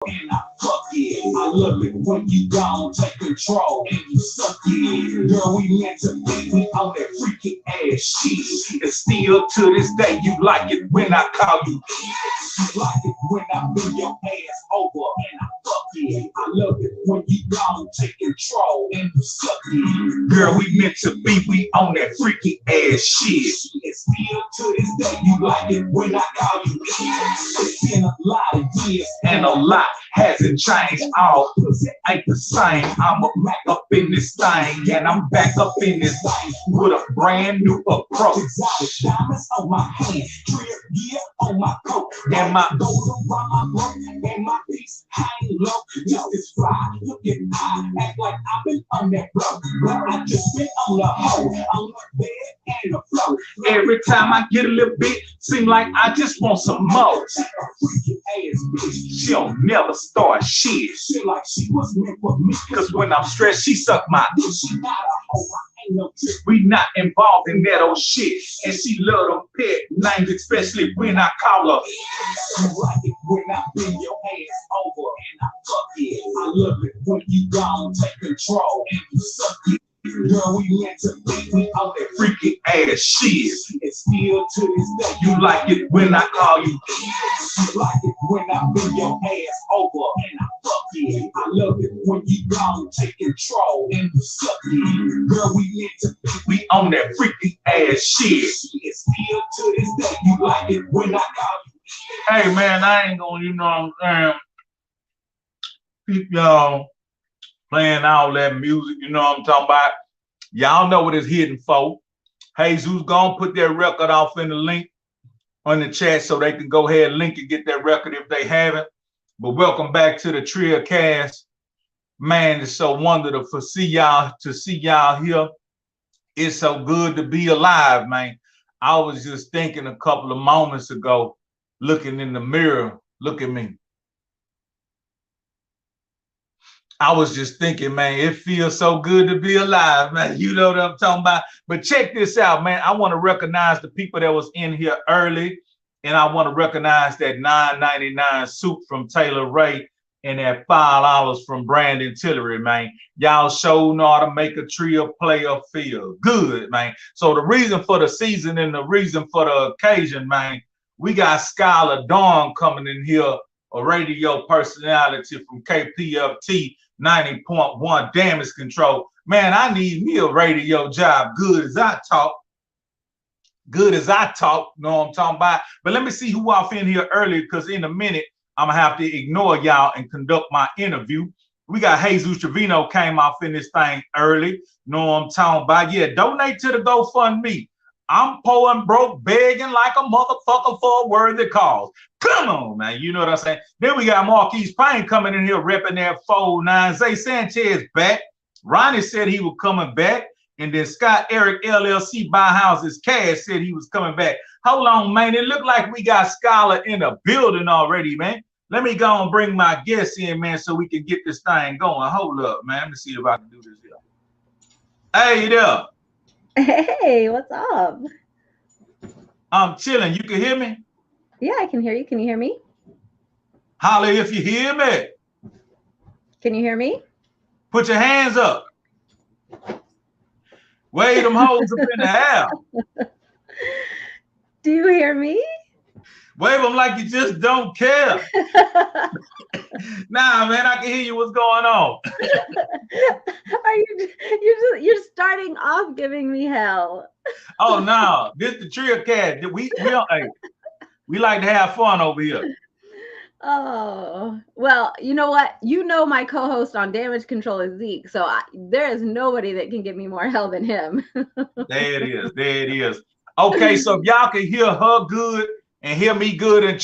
And I fuck it. I love it when you gon' take control and you suck it. Girl, we meant to be, we on that freaky ass shit. And still to this day, you like it when I call you. You like it when I bring your ass over and I fuck it. I love it when you gon' take control and you suck it. Girl, we meant to be, we on that freaky ass shit. And still to this day, you like it when I call you. It's been a lot of years and a lot hasn't changed. All pussy ain't the same. I'm a back up in this thing, and I'm back up in this thing with a brand new approach. Exotic diamonds on my hand, Trillgear on my coat, and my gold around my throat, and my piece hang low. Just as fly, look at I act like I've been on that block, but I just been on the hoe, on the bed and the floor. Every time I get a little bit, seem like I just want some more. She don't never start shit. She like she was meant for me. Cause when I'm stressed, she suck my dick. She not a hoe, I ain't no trick. We not involved in that old shit. And she love them pet names, especially when I call her. You like it when I bring your ass over and I fuck it. I love it when you gon' take control and you suck it. Girl, we meant to be, we on that freaky ass shit. And still to this day, you like it when I call you. You like it when I bring your ass over and I fuck it. I love it when you gon' take control and you suck it. Girl, we meant to be, we on that freaky ass shit. And still to this day, you like it when I call you. Hey man, I ain't gonna, you know what I'm saying? Keep y'all playing all that music, you know what I'm talking about? Y'all know what it's hitting for. Jesus gonna put their record off in the link on the chat so they can go ahead and link and get that record if they haven't. But welcome back to the Trill cast. Man, it's so wonderful to see y'all here. It's so good to be alive, man. I was just thinking a couple of moments ago, looking in the mirror, look at me. I was just thinking, man, it feels so good to be alive, man. You know what I'm talking about? But check this out, man. I want to recognize the people that was in here early, and I want to recognize that $9.99 soup from Taylor Ray and that $5 from Brandon Tillery, man. Y'all sure know how to make a Trill player feel good, man. So the reason for the season and the reason for the occasion, man, we got Skyla Dawn coming in here, a radio personality from Kpft, 90.1 damage control. Man, I need me a radio job. Good as I talk. Know what I'm talking about? But let me see who off in here early, because in a minute, I'm going to have to ignore y'all and conduct my interview. We got Jesus Trevino came off in this thing early. Know what I'm talking about? Yeah, donate to the GoFundMe. I'm poor and broke, begging like a motherfucker for a worthy cause. Come on, man. You know what I'm saying? Then we got Marquise Payne coming in here repping that 4-9. Zay Sanchez back. Ronnie said he was coming back. And then Scott Eric LLC Buy Houses Cash said he was coming back. Hold on, man. It looked like we got Skyla in the building already, man. Let me go and bring my guests in, man, so we can get this thing going. Hold up, man. Let me see if I can do this here. Hey there. Hey, what's up? I'm chilling. You can hear me? Yeah, I can hear you. Can you hear me? Holler if you hear me. Can you hear me? Put your hands up. Wave them hoes up in the air. Do you hear me? Wave them like you just don't care. Nah, man, I can hear you. What's going on? You're starting off giving me hell. Oh no, this the Trill cast. We like to have fun over here. Oh, well, you know what? You know my co-host on Damage Control is Zeke, so there is nobody that can give me more hell than him. There it is. Okay, so if y'all can hear her good and hear me good in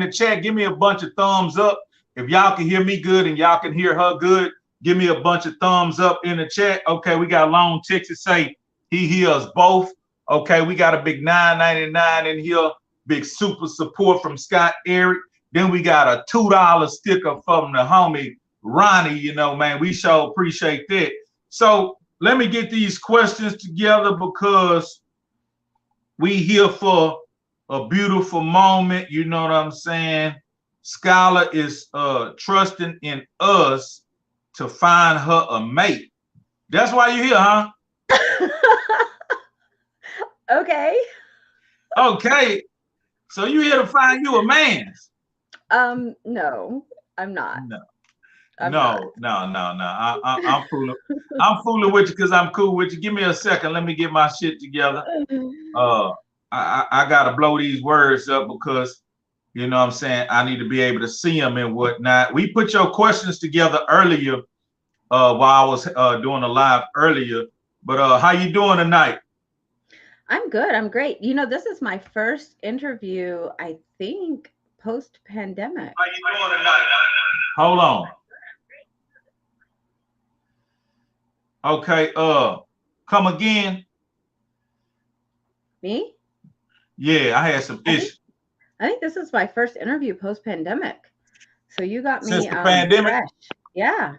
the chat, give me a bunch of thumbs up. If y'all can hear me good and y'all can hear her good, give me a bunch of thumbs up in the chat. Okay, we got Long Texas say he hears both. Okay, we got a big $9.99 in here, big super support from Scott Eric. Then we got a $2 sticker from the homie Ronnie. You know, man, we sure appreciate that. So let me get these questions together because we here for a beautiful moment. You know what I'm saying? Skyla is trusting in us to find her a mate. That's why you're here, huh? Okay. Okay. So you here to find you a man? No, I'm not. No. I'm not. No. I'm fooling. I'm fooling with you because I'm cool with you. Give me a second. Let me get my shit together. I gotta blow these words up because you know what I'm saying, I need to be able to see them and whatnot. We put your questions together earlier while I was doing a live earlier. But how you doing tonight? I'm good. I'm great. You know, this is my first interview, I think, post-pandemic. How you doing tonight? Hold on. Okay, come again. Me? Yeah, I had some issues. I think this is my first interview post-pandemic. So you got me Since the pandemic? fresh. Yeah.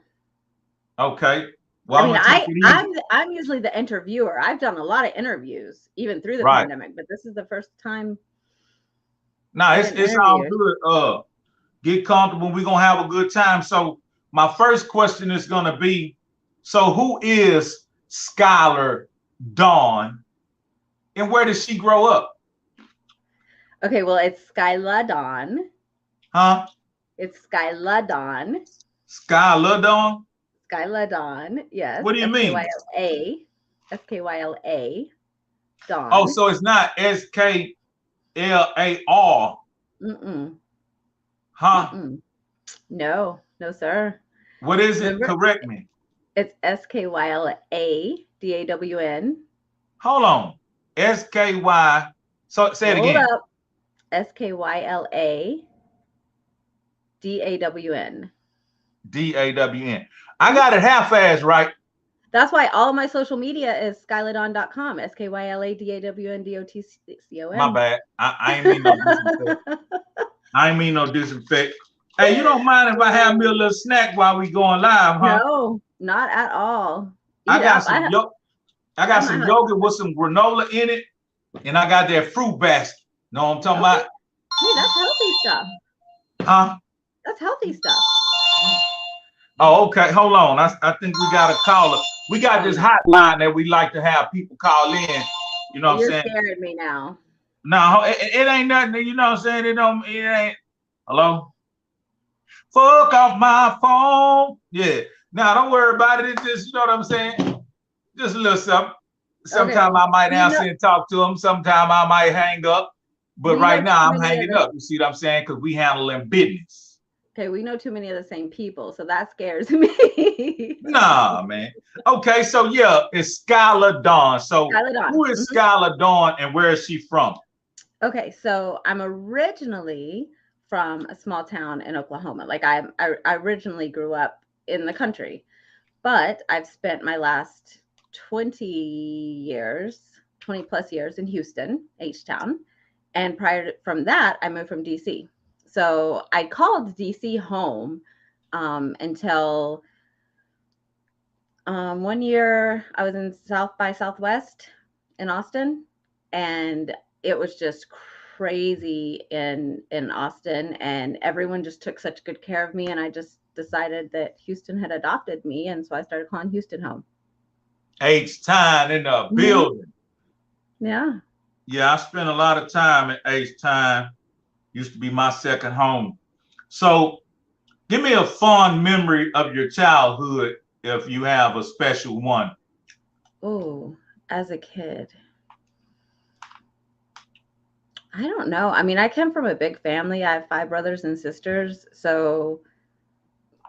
Okay. Well, I mean, I'm usually the interviewer. I've done a lot of interviews, even through the pandemic, but this is the first time. No, it's all good. Get comfortable. We're gonna have a good time. So my first question is gonna be, so who is Skyla Dawn and where did she grow up? Okay, well, it's Skyla Dawn. Huh? It's Skyla Dawn. Skyla Dawn? Skyla Dawn, yes. What do you mean? S-K-Y-L-A Dawn. Oh, so it's not S-K-L-A-R. Mm-mm. Huh? Mm-mm. No, sir. What is it? Remember, correct me. It's S-K-Y-L-A-D-A-W-N. Hold on. S-K-Y. So say it again. Hold up. S-K-Y-L-A-D-A-W-N. D-A-W-N. I got it half-assed, right? That's why all of my social media is skyladon.com. S-K-Y-L-A-D-A-W-N-D-O-T-C-O-N. My bad. I ain't mean no disrespect. I ain't mean no disrespect. Hey, you don't mind if I have me a little snack while we going live, huh? No, not at all. I got some yogurt with some granola in it, and I got that fruit basket. Know what I'm talking about? Hey, that's healthy stuff. Huh? That's healthy stuff. Oh, okay. Hold on. I think we got a caller. We got this hotline that we like to have people call in. You know what I'm saying? You're scaring me now. No, it ain't nothing. You know what I'm saying? It ain't. Hello? Fuck off my phone. Yeah. Now, don't worry about it. It's just, you know what I'm saying? Just a little something. Sometimes I might answer and talk to them. Sometimes I might hang up. But right now, I'm hanging up. You see what I'm saying? Because we handling business. Okay, we know too many of the same people, so that scares me. Nah, man. Okay, so yeah, it's Skyla Dawn. So who is Skyla Dawn and where is she from? Okay, so I'm originally from a small town in Oklahoma. Like I originally grew up in the country, but I've spent my last 20 plus years in Houston, H-Town. And from that, I moved from DC. So I called DC home until 1 year I was in South by Southwest in Austin, and it was just crazy in Austin, and everyone just took such good care of me, and I just decided that Houston had adopted me, and so I started calling Houston home. H-Town in the building. Yeah. Yeah, I spent a lot of time at H-Town. Used to be my second home. So give me a fond memory of your childhood if you have a special one. Oh, as a kid. I don't know. I mean, I come from a big family. I have 5 brothers and sisters. So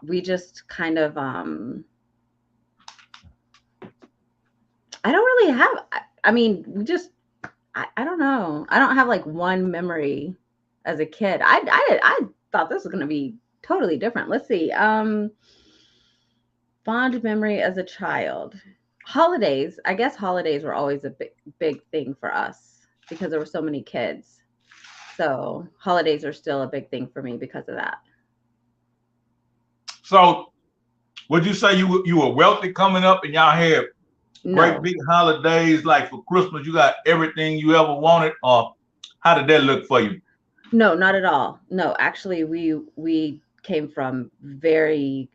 we just kind of, I don't really have, I mean, we just, I don't know. I don't have like one memory as a kid. I thought this was going to be totally different. Let's see. Fond memory as a child. Holidays. I guess holidays were always a big thing for us because there were so many kids. So holidays are still a big thing for me because of that. So would you say you were wealthy coming up and y'all had great big holidays, like for Christmas, you got everything you ever wanted, or how did that look for you? No, not at all. No, actually, we came from very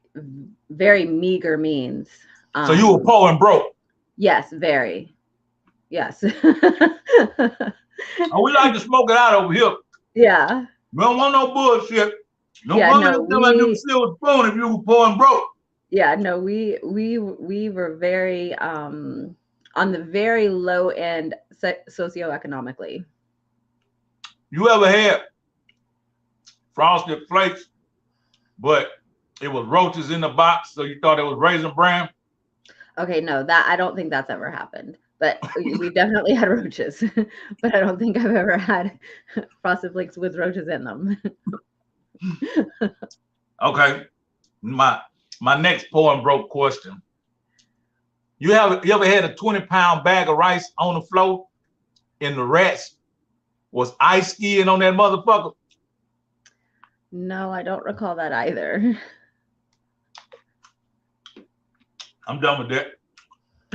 very meager means. So you were poor and broke. Yes, very. Yes. Oh, we like to smoke it out over here. Yeah. We don't want no bullshit. Don't Yeah, come in no, and tell like them we silver spoon if you were poor and broke. yeah, no, we were very on the very low end socioeconomically. You ever had frosted flakes, but it was roaches in the box, so you thought it was Raisin Bran? Okay, no, that I don't think that's ever happened. But we definitely had roaches. But I don't think I've ever had frosted flakes with roaches in them. Okay. My next poor and broke question. You ever had a 20-pound bag of rice on the floor and the rats was ice skiing on that motherfucker? No, I don't recall that either. I'm done with that.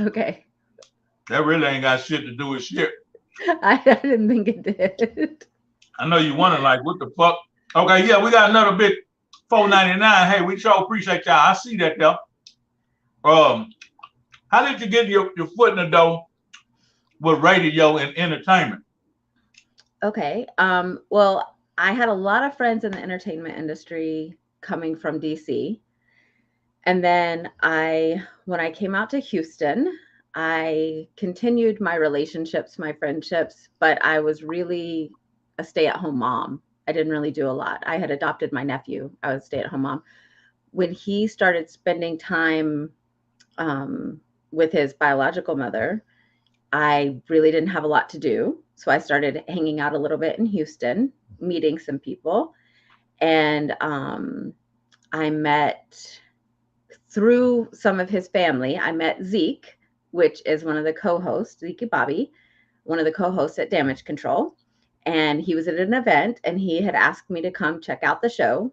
Okay. That really ain't got shit to do with shit. I didn't think it did. I know you wondering like, what the fuck? Okay, yeah, we got another bit $4.99. Hey, we sure appreciate y'all. I see that though. How did you get your foot in the door with radio and entertainment? Okay. Well, I had a lot of friends in the entertainment industry coming from DC. And then when I came out to Houston, I continued my relationships, my friendships, but I was really a stay-at-home mom. I didn't really do a lot. I had adopted my nephew. I was a stay-at-home mom. When he started spending time with his biological mother, I really didn't have a lot to do. So I started hanging out a little bit in Houston, meeting some people. And I met, through some of his family, I met Zeke, which is one of the co-hosts, Kpft, one of the co-hosts at Damage Control. And he was at an event and he had asked me to come check out the show.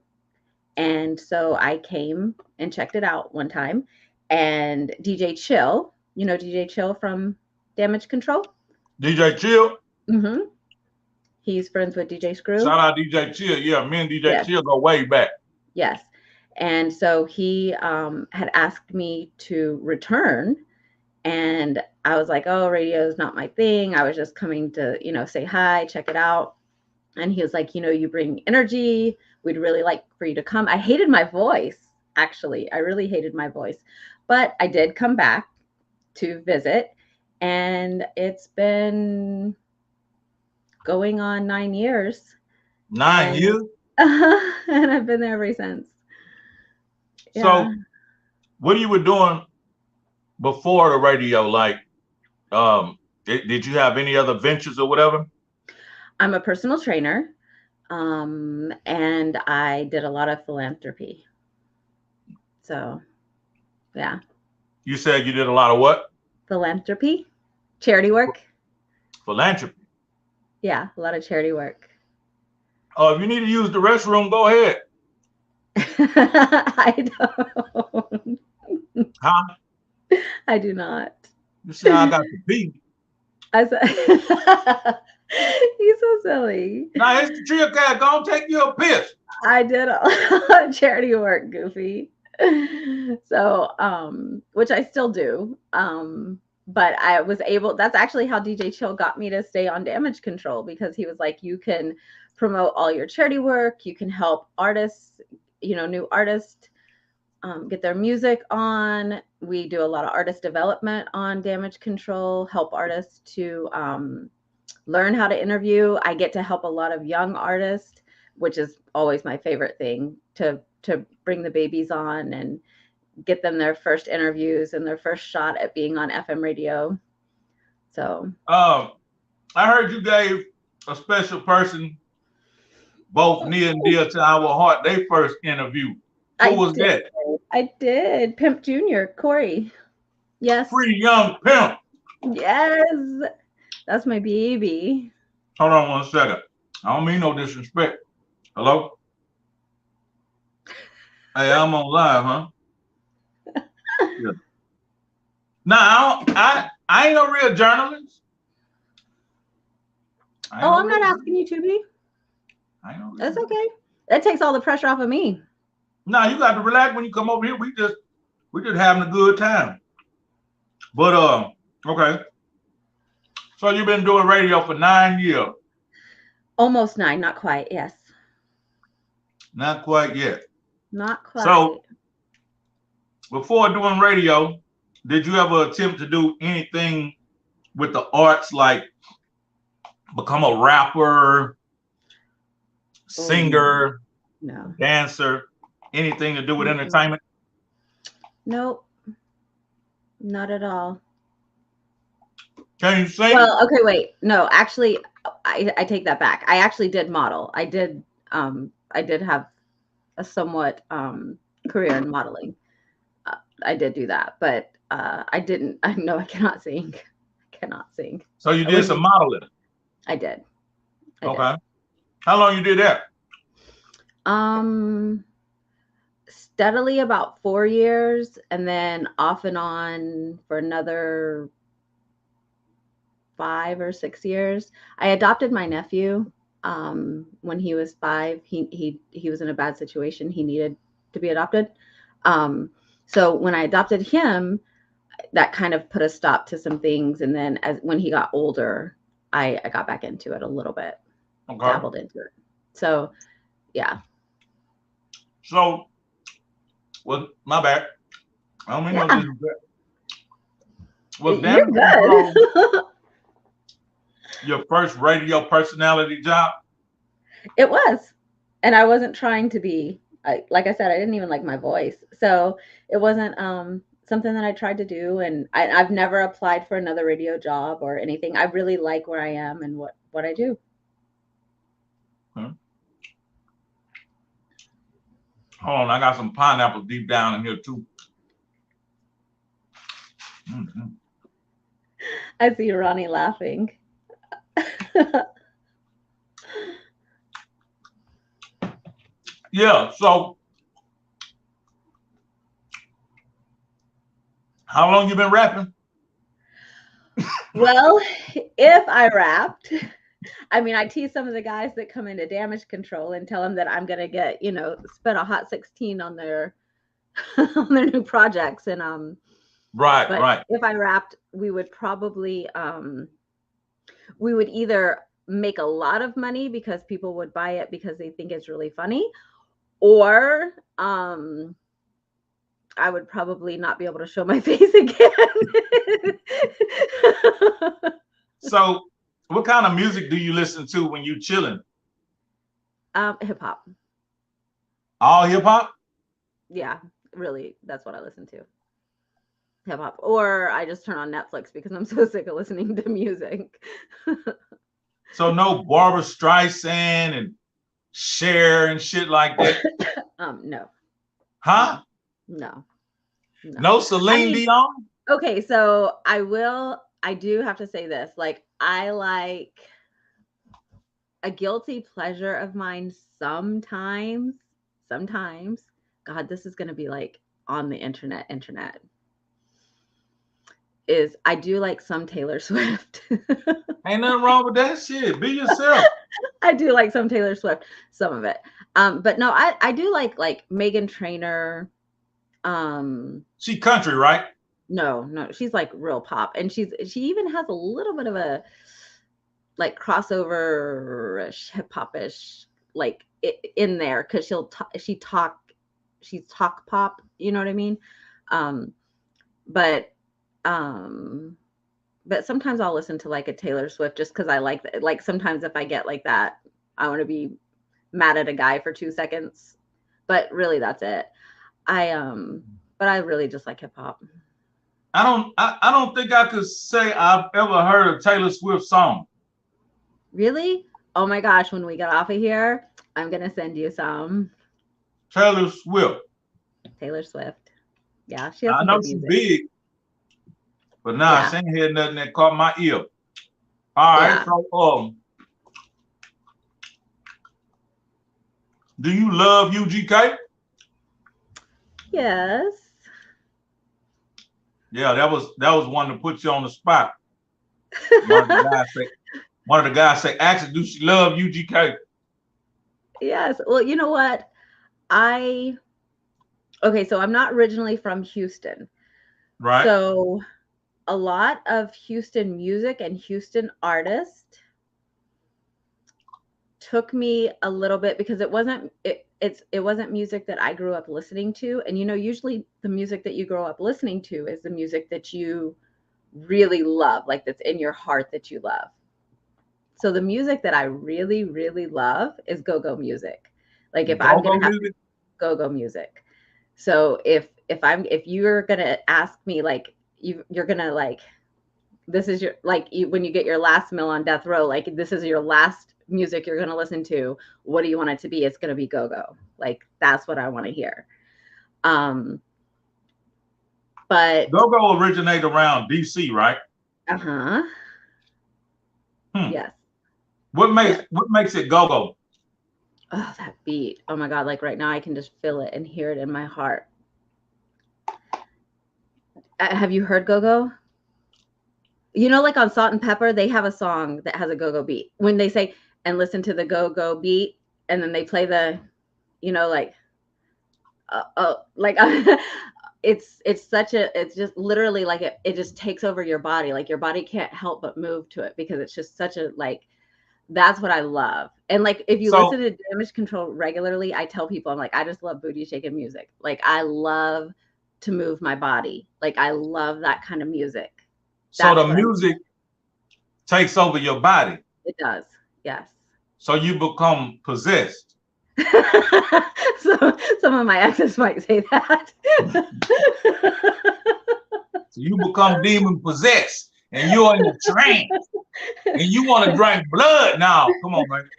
And so I came and checked it out one time. And DJ Chill, you know DJ Chill from Damage Control? DJ Chill. Mm-hmm. He's friends with DJ Screw. Shout out DJ Chill. Yeah, me and DJ Yes. Chill go way back. Yes. And so he had asked me to return. And I was like, oh, radio is not my thing. I was just coming to, say hi, check it out. And he was like, you bring energy. We'd really like for you to come. I hated my voice, actually. I really hated my voice. But I did come back to visit. And it's been going on 9 years. 9 years? And I've been there ever since. Yeah. So what you were doing before the radio? Like, did you have any other ventures or whatever? I'm a personal trainer, and I did a lot of philanthropy. So, yeah. You said you did a lot of what? Philanthropy, charity work. Philanthropy. Yeah, a lot of charity work. Oh, if you need to use the restroom, go ahead. I don't. Huh? I do not. You said I got to pee. I said, he's so silly. Nah, it's the Trill cat. Go and take you a piss. I did a lot of charity work, Goofy. So, which I still do. But I was able, that's actually how DJ Chill got me to stay on Damage Control, because he was like, you can promote all your charity work. You can help artists, new artists get their music on. We do a lot of artist development on Damage Control, help artists to learn how to interview. I get to help a lot of young artists, which is always my favorite thing, to bring the babies on and get them their first interviews and their first shot at being on FM radio. So I heard you gave a special person both near and dear to our heart their first interview. Who was that? I did. Pimp Jr., Corey. Yes. Free young pimp. Yes. That's my baby. Hold on 1 second. I don't mean no disrespect. Hello? Hey, I'm on live, huh? Yeah. Now, I ain't no real journalist. I'm not asking you to be. I know. That's okay. That takes all the pressure off of me. Nah, you got to relax when you come over here. We just having a good time. But okay. So you've been doing radio for 9 years. Almost 9, not quite. Yes. Not quite yet. Not quite. So before doing radio, did you ever attempt to do anything with the arts, like become a rapper, singer, no, dancer, anything to do with entertainment? Nope. Not at all. Can you sing? Well, okay, wait. No, actually, I take that back. I actually did model. I did have a somewhat career in modeling. I did do that, but I didn't. I know I cannot sing. I cannot sing. So you did some modeling? I did. Okay. How long you did that? Steadily about 4 years, and then off and on for another 5 or 6 years. I adopted my nephew when he was 5. He was in a bad situation. He needed to be adopted. So when I adopted him, that kind of put a stop to some things. And then when he got older, I got back into it a little bit, dabbled into it. So, yeah. So, well, my bad. I don't mean no disrespect. Was You're good. Your first radio personality job? It was. And I wasn't trying to be. Like I said, I didn't even like my voice. So it wasn't something that I tried to do. And I've never applied for another radio job or anything. I really like where I am and what I do. Hold on, I got some pineapple deep down in here too. Mm-hmm. I see Ronnie laughing. Yeah, so how long you been rapping? Well, if I rapped, I mean, I tease some of the guys that come into damage control and tell them that I'm gonna get, spit a hot 16 on their on their new projects. And Right. If I rapped, we would probably we would either make a lot of money because people would buy it because they think it's really funny, or I would probably not be able to show my face again. So what kind of music do you listen to when you chilling? Hip hop. All hip hop? Yeah, really, that's what I listen to. Hip hop. Or I just turn on Netflix because I'm so sick of listening to music. So no Barbara Streisand and Cher and shit like that? No. Huh? No. No Celine Dion? Okay, so I do have to say this. Like, I like a guilty pleasure of mine sometimes. God, this is gonna be like on the internet. Is I do like some Taylor Swift. Ain't nothing wrong with that shit. Be yourself. I do like some Taylor Swift, some of it. But no, I do like Meghan Trainor. She country, right? No, she's like real pop, and she even has a little bit of a like crossover-ish, hip-hop-ish like in there, because she's talk pop, you know what I mean? But sometimes I'll listen to like a Taylor Swift just because I like sometimes if I get like that, I want to be mad at a guy for 2 seconds, but really that's it. But I really just like hip hop. I don't think I could say I've ever heard a Taylor Swift song. Really? Oh my gosh, when we get off of here, I'm gonna send you some. Taylor Swift. Yeah, she has I know she's big, but nah, she ain't had nothing that caught my ear. All right, so do you love UGK? Yes. Yeah, that was one to put you on the spot. One of the guys say, actually, do she love UGK? Yes. Well, you know what? Okay, so I'm not originally from Houston. Right. So a lot of Houston music and Houston artists took me a little bit because it wasn't music that I grew up listening to. And usually the music that you grow up listening to is the music that you really love, like that's in your heart that you love. So the music that I really, really love is go-go music. Like if I'm Go-go gonna have music. go-go music. So if you're gonna ask me, like, you're gonna, like, this is your, like, when you get your last meal on death row, like, this is your last music you're gonna listen to, what do you want it to be? It's gonna be go-go. Like, that's what I want to hear. But Go-go originated around DC, right? uh-huh. Yes. What makes it go-go? Oh, that beat. Oh my God. Like right now I can just feel it and hear it in my heart. Have you heard go-go? Like on Salt and Pepper, they have a song that has a go-go beat. When they say, and listen to the go-go beat, and then they play the, like, like it's just literally like it just takes over your body. Like your body can't help but move to it because it's just such a, like, that's what I love. And like, if you listen to Damage Control regularly, I tell people, I'm like, I just love booty shaking music. Like I love to move my body. Like I love that kind of music. So the music takes over your body. It does. Yes. So you become possessed. So some of my exes might say that. So you become demon possessed and you're in the trance and you want to drink blood now. Come on, man.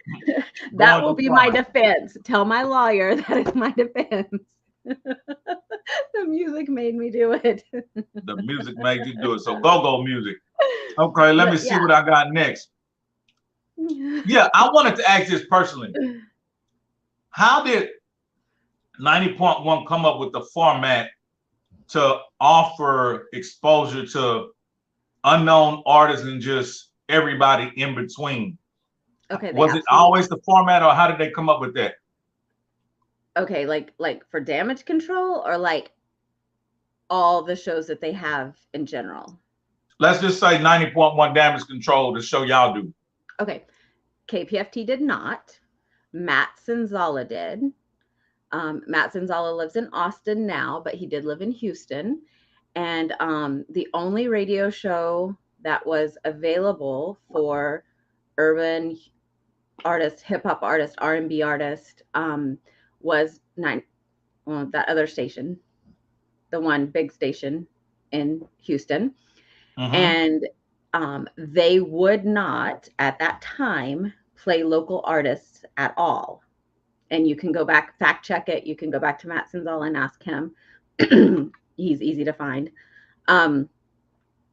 That will be my defense. Tell my lawyer that is my defense. The music made me do it. The music made you do it. So go-go music. Okay, let me see what I got next. Yeah, I wanted to ask this personally. How did 90.1 come up with the format to offer exposure to unknown artists and just everybody in between? Okay. Was it always the format, or how did they come up with that? Okay, like for Damage Control, or like all the shows that they have in general? Let's just say 90.1 Damage Control, the show y'all do. Okay. Kpft did not. Matt Senzala did. Matt Senzala lives in Austin now, but he did live in Houston. And the only radio show that was available for urban artists, hip hop artists, R&B artists, was that other station, the one big station in Houston. And they would not at that time play local artists at all. And you can go back, fact check it. You can go back to Matt Senzala and ask him. He's easy to find.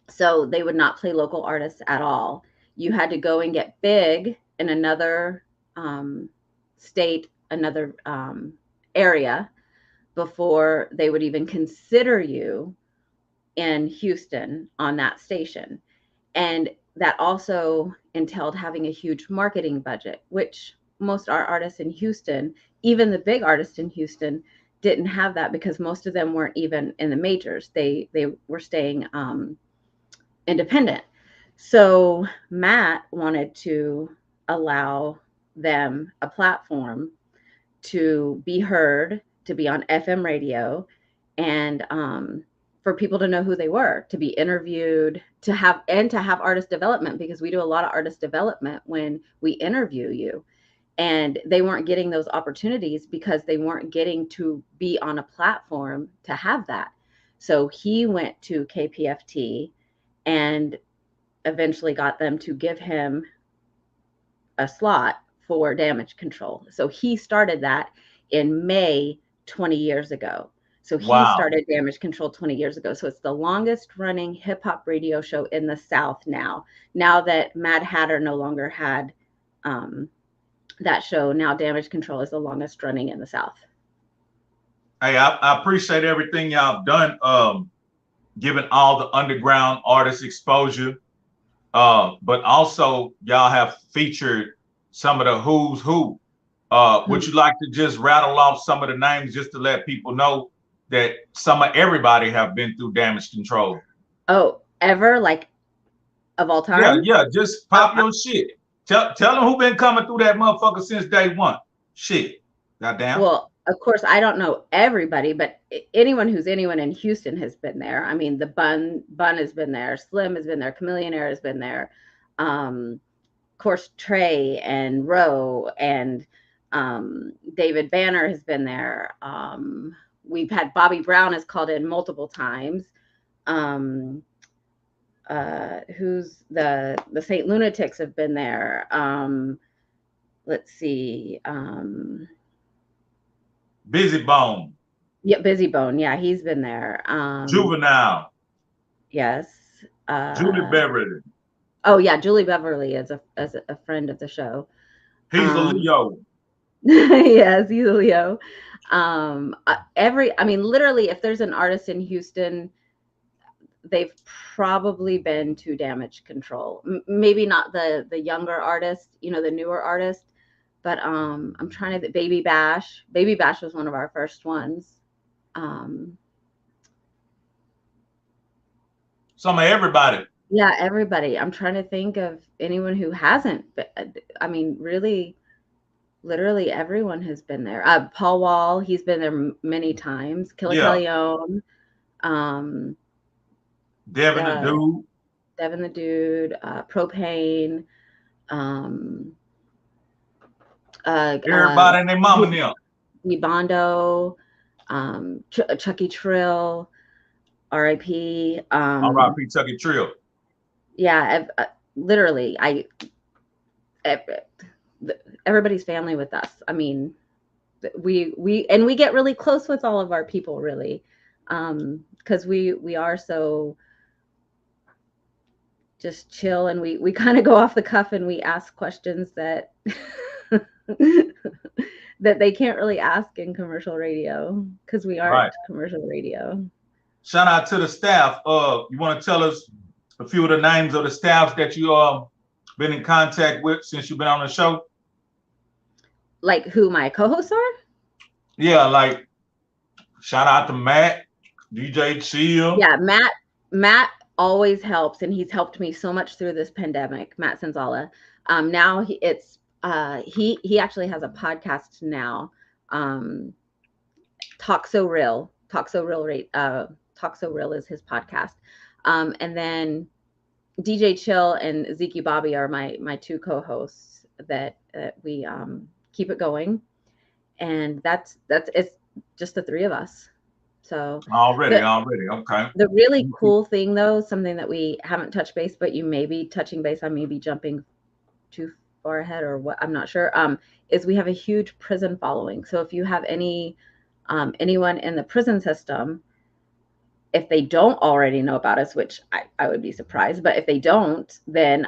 So they would not play local artists at all. You had to go and get big in another state, another area, before they would even consider you in Houston on that station. And that also entailed having a huge marketing budget, which most our artists in Houston, even the big artists in Houston, didn't have that because most of them weren't even in the majors. They were staying independent. So Matt wanted to allow them a platform to be heard, to be on FM radio, and for people to know who they were, to be interviewed, to have artist development, because we do a lot of artist development when we interview you. And they weren't getting those opportunities because they weren't getting to be on a platform to have that. So he went to Kpft and eventually got them to give him a slot for Damage Control. So he started that in May 20 years ago. So he started Damage Control 20 years ago. So it's the longest running hip hop radio show in the South now. Now that Mad Hatter no longer had that show, now Damage Control is the longest running in the South. Hey, I appreciate everything y'all done, giving all the underground artists exposure. But also y'all have featured some of the who's who Would you like to just rattle off some of the names just to let people know that everybody have been through damage control? Oh, ever, like, of all time? Yeah, just pop your shit. Tell them who been coming through that motherfucker since day one. Shit. Goddamn. Well, of course, I don't know everybody, but anyone in Houston has been there. I mean, the Bun has been there, Slim has been there, Chameleonaire has been there. Of course, Trey and Roe and David Banner has been there. We've had Bobby Brown has called in multiple times. Who's the Saint Lunatics have been there. Let's see. Busy Bone. Yeah, Busy Bone. Yeah, he's been there. Juvenile. Yes. Julie Beverly. Oh yeah, Julie Beverly is a friend of the show. Hezeleo. Yes, Hezeleo. Literally, if there's an artist in Houston, they've probably been to damage control. Maybe not the younger artist, the newer artist, but I'm trying to. Baby Bash was one of our first ones. Some of everybody. Yeah, everybody. I'm trying to think of anyone who hasn't. I mean, really, literally everyone has been there. Paul Wall, he's been there many times. Hezeleo. Devin the Dude. Devin the Dude. Propane. Everybody and their mama now. Bondo. Chucky Trill. R.I.P. R.I.P. Chucky Trill. Yeah, literally, everybody's family with us. I mean, we get really close with all of our people, really, because we are so just chill, and we kind of go off the cuff, and we ask questions that that they can't really ask in commercial radio because we aren't commercial radio. Shout out to the staff. You want to tell us a few of the names of the staffs that you been in contact with since you've been on the show? Like who my co-hosts are? Yeah, like shout out to Matt, DJ Chill. Yeah, Matt always helps, and he's helped me so much through this pandemic. Matt Senzala. Now he actually has a podcast now. Talk So Real is his podcast. And then DJ Chill and Zeke Bobby are my two co-hosts that we keep it going. And it's just the three of us. So already, okay. The really cool thing, though, something that we haven't touched base, but you may be touching base, I may be jumping too far ahead or what, I'm not sure, is we have a huge prison following. So if you have anyone in the prison system, if they don't already know about us, which I would be surprised, but if they don't, then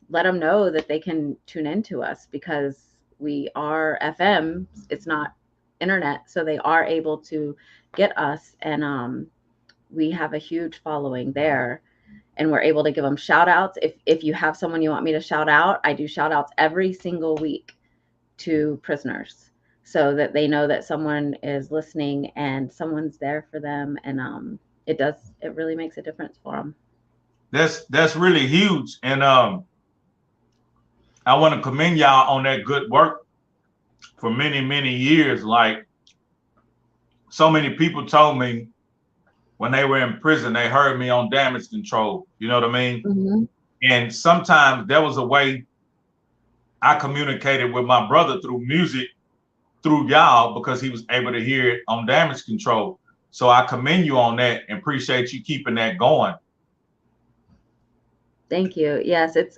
let them know that they can tune into us, because we are FM, it's not internet, so they are able to get us, and we have a huge following there, and we're able to give them shout outs. If you have someone you want me to shout out, I do shout outs every single week to prisoners, so that they know that someone is listening and someone's there for them, and it really makes a difference for them. That's really huge, and I want to commend y'all on that good work for many years. Like, so many people told me when they were in prison, they heard me on damage control. You know what I mean? Mm-hmm. And sometimes there was a way I communicated with my brother through music, through y'all, because he was able to hear it on damage control. So I commend you on that and appreciate you keeping that going. Thank you. Yes, it's,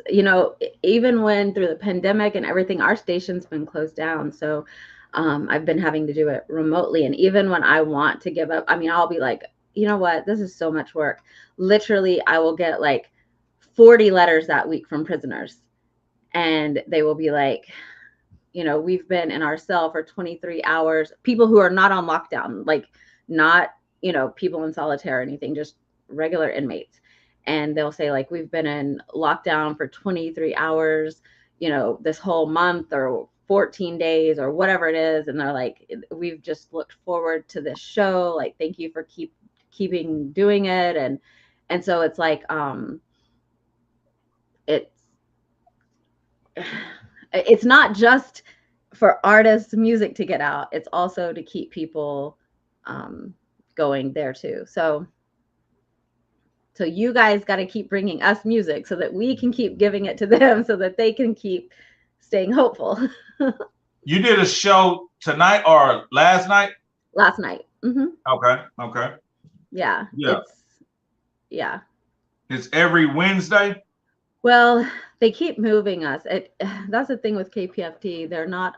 even when through the pandemic and everything, our station's been closed down. So I've been having to do it remotely. And even when I want to give up, I'll be like, you know what, this is so much work. Literally, I will get like 40 letters that week from prisoners. And they will be like, we've been in our cell for 23 hours. People who are not on lockdown, like not, people in solitary or anything, just regular inmates. And they'll say, like, we've been in lockdown for 23 hours, this whole month or 14 days or whatever it is, and they're like, we've just looked forward to this show, like thank you for keeping doing it. And so it's like it's not just for artists music to get out, it's also to keep people going there too. So you guys got to keep bringing us music so that we can keep giving it to them so that they can keep staying hopeful. You did a show tonight or last night? Last night. Okay. Yeah. It's every Wednesday? Well, they keep moving us. That's the thing with Kpft. They're not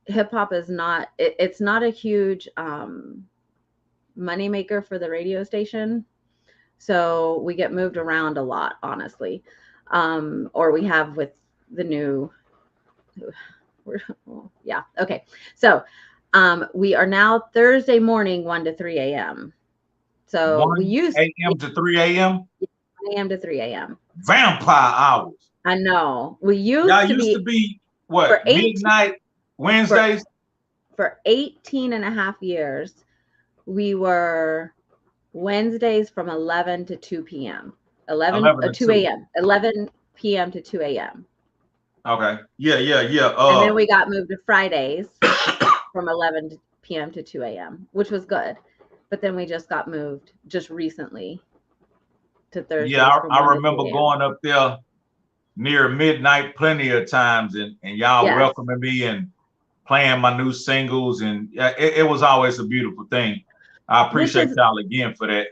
hip hop is not it's not a huge money maker for the radio station. So we get moved around a lot, honestly. Or we have with the new yeah. Okay. So we are now Thursday morning 1 to 3 a.m. So we used 1 a.m. to 3 a.m. 1 a.m. to 3 a.m. Vampire hours. I know. We used to be what, midnight Wednesdays? For 18 and a half years, we were Wednesdays from 11 to 2 p.m. 2 a.m. 11 p.m. to 2 a.m. Okay. Yeah. And then we got moved to Fridays from 11 p.m. to 2 a.m., which was good. But then we just got moved just recently to Thursdays. Yeah, I remember going up there near midnight plenty of times and y'all welcoming me and playing my new singles. And it was always a beautiful thing. I appreciate y'all again for that.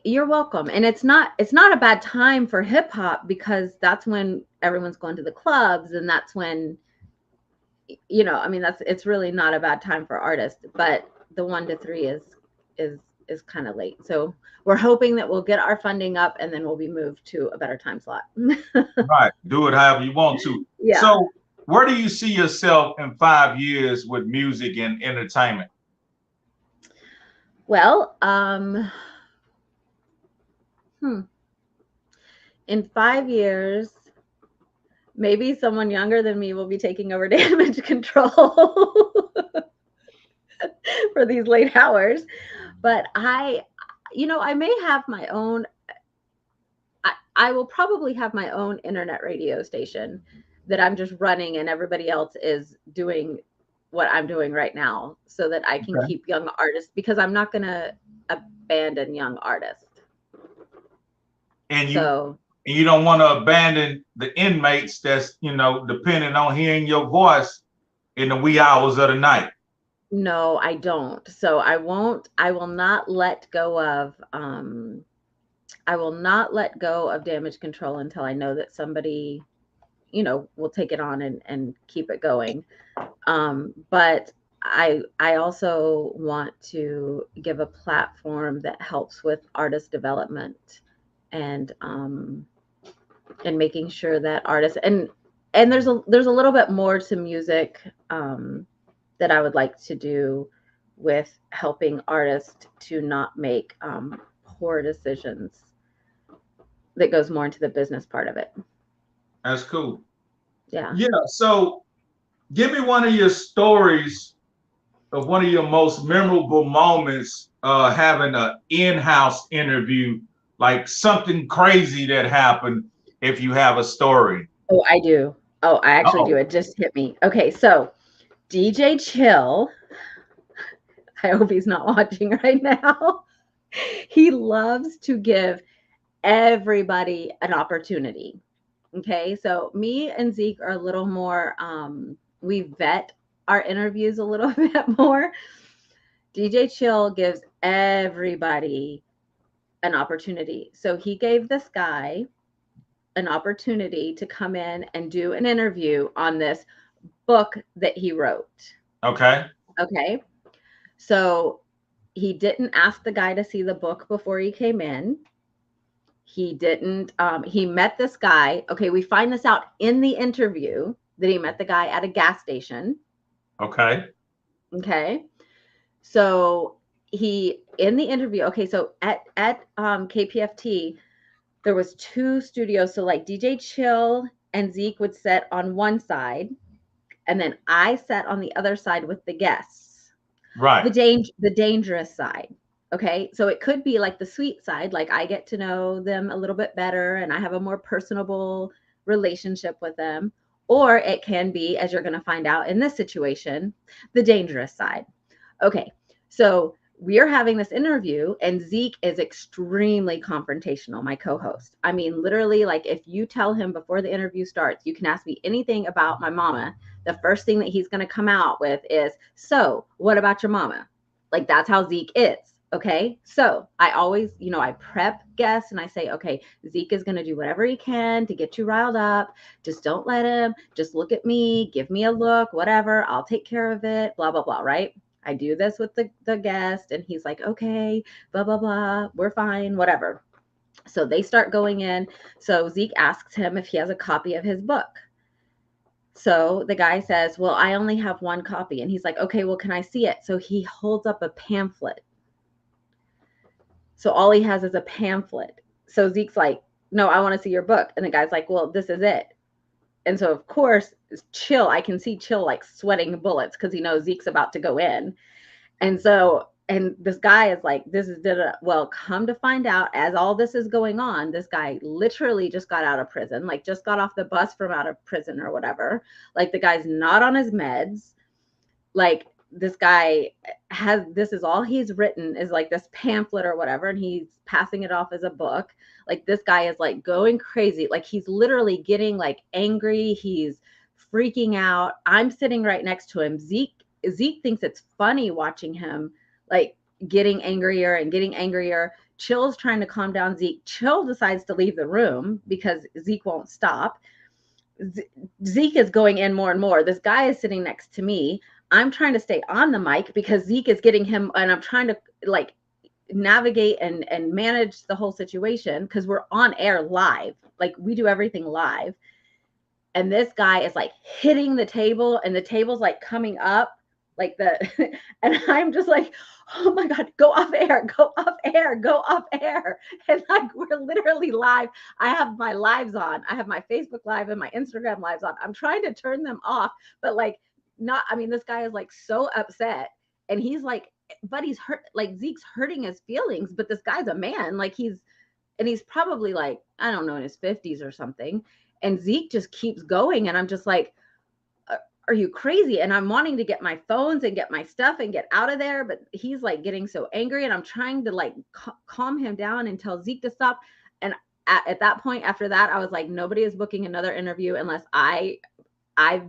You're welcome. And it's not a bad time for hip hop because that's when everyone's going to the clubs and that's when, you know, I mean, it's really not a bad time for artists, but the 1 to 3 is kind of late. So we're hoping that we'll get our funding up and then we'll be moved to a better time slot. Right. Do it however you want to. Yeah. So where do you see yourself in 5 years with music and entertainment? Well, in 5 years, maybe someone younger than me will be taking over damage control for these late hours. But I may have my own, I will probably have my own internet radio station that I'm just running and everybody else is doing what I'm doing right now so that I can keep young artists because I'm not going to abandon young artists. And you don't want to abandon the inmates that's, you know, depending on hearing your voice in the wee hours of the night. No, I don't. So I will not let go of damage control until I know that somebody, you know, will take it on and keep it going. But I also want to give a platform that helps with artist development and making sure that artists and there's a little bit more to music that I would like to do with helping artists to not make poor decisions. That goes more into the business part of it. That's cool. Yeah. Yeah. So give me one of your stories of one of your most memorable moments having an in-house interview, like something crazy that happened if you have a story. Oh, I do. Oh, I actually do. It just hit me. Okay, so DJ Trill, I hope he's not watching right now. He loves to give everybody an opportunity. Okay, so me and Zeke are a little more, we vet our interviews a little bit more. DJ Trill gives everybody an opportunity. So he gave this guy an opportunity to come in and do an interview on this book that he wrote. Okay. So he didn't ask the guy to see the book before he came in. He didn't, he met this guy. Okay, we find this out in the interview that he met the guy at a gas station. Okay. So he, in the interview, so at Kpft, there was 2 studios. So like DJ Trill and Zeke would sit on one side, and then I sat on the other side with the guests. Right. The dangerous side. Okay. So it could be like the sweet side, like I get to know them a little bit better and I have a more personable relationship with them. Or it can be, as you're going to find out in this situation, the dangerous side. Okay. So we are having this interview and Zeke is extremely confrontational, my co-host. I mean, literally, like if you tell him before the interview starts, you can ask me anything about my mama, the first thing that he's going to come out with is, so what about your mama? Like that's how Zeke is. Okay. So I always, I prep guests and I say, okay, Zeke is going to do whatever he can to get you riled up. Just don't let him. Just look at me, give me a look, whatever. I'll take care of it, blah, blah, blah. Right. I do this with the guest and he's like, okay, blah, blah, blah. We're fine, whatever. So they start going in. So Zeke asks him if he has a copy of his book. So the guy says, well, I only have one copy. And he's like, okay, well, can I see it? So he holds up a pamphlet. So all he has is a pamphlet. So Zeke's like, no, I want to see your book. And the guy's like, well, this is it. And so, of course, Chill, I can see Chill like sweating bullets because he knows Zeke's about to go in. And so, and this guy is like, this is, well, come to find out, as all this is going on, this guy literally just got out of prison, like just got off the bus from out of prison or whatever. Like the guy's not on his meds. Like this guy this is all he's written is like this pamphlet or whatever. And he's passing it off as a book. Like this guy is like going crazy. Like he's literally getting like angry. He's freaking out. I'm sitting right next to him. Zeke thinks it's funny watching him like getting angrier and getting angrier. Chill's trying to calm down Zeke. Chill decides to leave the room because Zeke won't stop. Zeke is going in more and more. This guy is sitting next to me. I'm trying to stay on the mic because Zeke is getting him, and I'm trying to like navigate and manage the whole situation because we're on air live. Like we do everything live. And this guy is like hitting the table and the table's like coming up like and I'm just like, oh my God, go off air, go off air, go off air. And like, we're literally live. I have my lives on. I have my Facebook live and my Instagram lives on. I'm trying to turn them off, but like this guy is like so upset and he's like, but he's hurt, like Zeke's hurting his feelings, but this guy's a man. Like he's probably like, I don't know, in his 50s or something. And Zeke just keeps going. And I'm just like, are you crazy? And I'm wanting to get my phones and get my stuff and get out of there. But he's like getting so angry and I'm trying to like calm him down and tell Zeke to stop. And at that point, after that, I was like, nobody is booking another interview unless I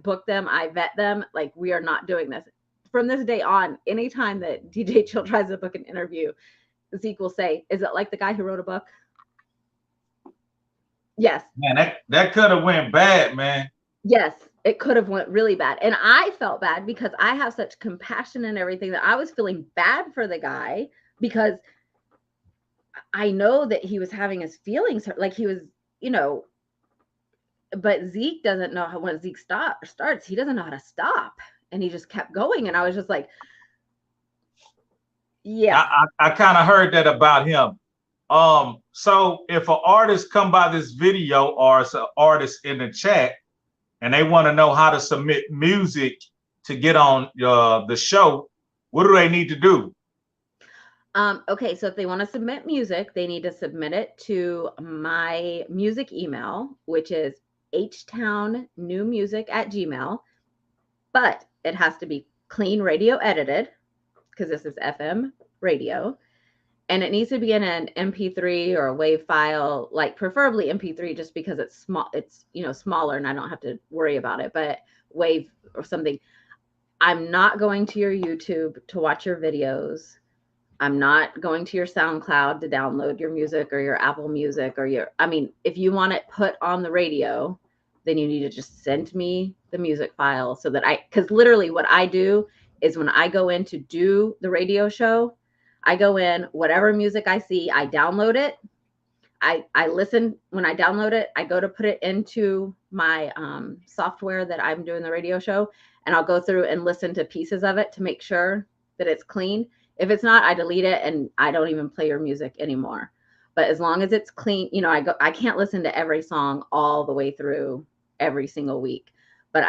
book them, I vet them. Like we are not doing this. From this day on, anytime that DJ Chill tries to book an interview, Zeke will say, is it like the guy who wrote a book? Yes. Man, that could have went bad, man. Yes, it could have went really bad. And I felt bad because I have such compassion and everything that I was feeling bad for the guy because I know that he was having his feelings hurt. Like he was, but Zeke doesn't know how, when Zeke starts, he doesn't know how to stop. And he just kept going. And I was just like, yeah. I kind of heard that about him. So if an artist come by this video or it's an artist in the chat and they want to know how to submit music to get on the show, what do they need to do? Okay, so if they want to submit music, they need to submit it to my music email, which is htownnewmusic@gmail.com. But it has to be clean radio edited because this is FM radio. And it needs to be in an MP3 or a WAV file, like preferably MP3 just because it's small, it's, smaller and I don't have to worry about it, but WAV or something. I'm not going to your YouTube to watch your videos. I'm not going to your SoundCloud to download your music or your Apple Music or if you want it put on the radio, then you need to just send me the music file so that because literally what I do is when I go in to do the radio show, I go in, whatever music I see, I download it. I listen. When I download it, I go to put it into my software that I'm doing the radio show, and I'll go through and listen to pieces of it to make sure that it's clean. If it's not, I delete it and I don't even play your music anymore. But as long as it's clean, I can't listen to every song all the way through every single week. But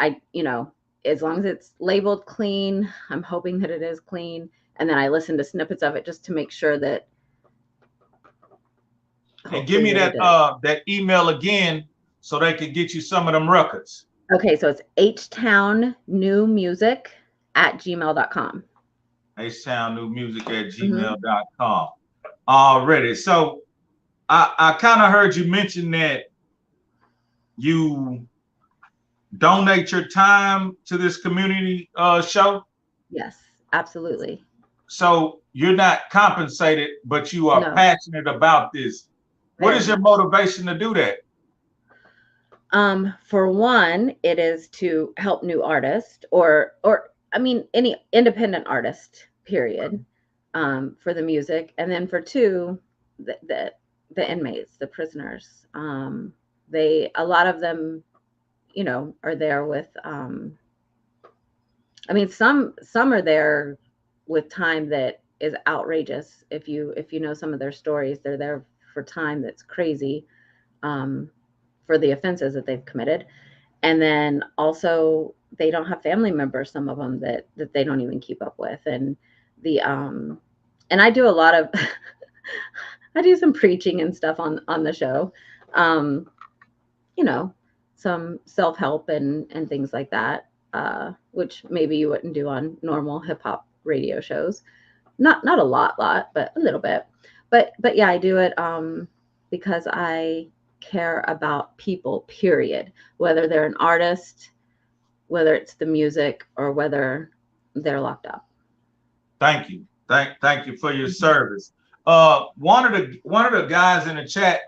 as long as it's labeled clean, I'm hoping that it is clean. And then I listen to snippets of it just to make sure that. And give me that that email again so they can get you some of them records. Okay, so it's htownnewmusic@gmail.com. htownnewmusic@gmail.com. Already. So I kind of heard you mention that you donate your time to this community show. Yes, absolutely. So you're not compensated, but you are passionate about this. What is your motivation to do that? For one, it is to help new artists or any independent artist, period, for the music. And then for two, the inmates, the prisoners. A lot of them, are there with, some are there with time that is outrageous. If you know some of their stories, they're there for time that's crazy. For the offenses that they've committed. And then also they don't have family members, some of them that they don't even keep up with. And and I do a lot of, I do some preaching and stuff on the show, some self-help and things like that, which maybe you wouldn't do on normal hip hop radio shows. Not a lot, but a little bit. But yeah, I do it because I care about people, period, whether they're an artist, whether it's the music, or whether they're locked up. Thank you. Thank you for your service. One of the guys in the chat,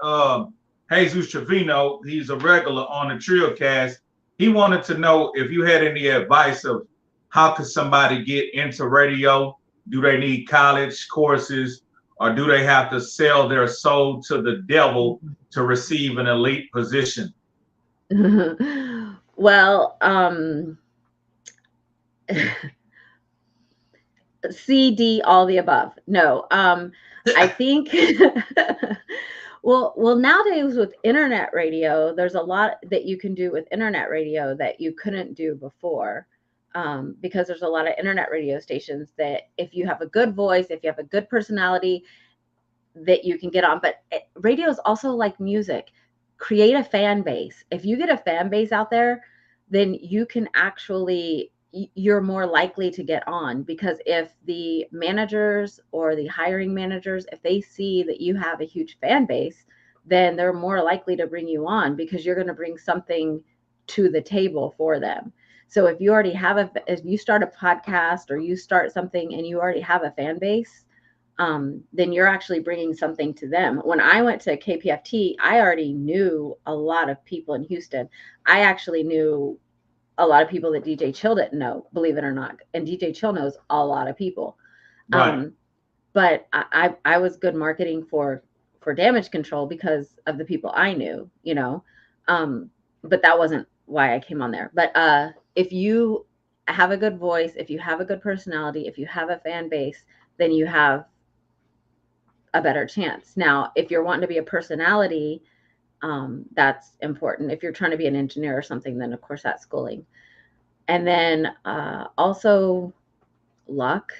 Jesus Trevino, he's a regular on the Trillcast. He wanted to know if you had any advice of how could somebody get into radio? Do they need college courses, or do they have to sell their soul to the devil to receive an elite position? Well, C, D, all the above. No, I think, well, nowadays with internet radio, there's a lot that you can do with internet radio that you couldn't do before. Because there's a lot of internet radio stations that if you have a good voice, if you have a good personality, that you can get on. But radio is also like music. Create a fan base. If you get a fan base out there, then you can actually, you're more likely to get on, because if the managers or the hiring managers, if they see that you have a huge fan base, then they're more likely to bring you on, because you're going to bring something to the table for them. So if you already have if you start a podcast or you start something and you already have a fan base, then you're actually bringing something to them. When I went to Kpft, I already knew a lot of people in Houston. I actually knew a lot of people that DJ Chill didn't know, believe it or not. And DJ Chill knows a lot of people. Right. But I was good marketing for Damage Control because of the people I knew, but that wasn't why I came on there. But if you have a good voice, if you have a good personality, if you have a fan base, then you have a better chance. Now, if you're wanting to be a personality, that's important. If you're trying to be an engineer or something, then of course that's schooling. And then also luck,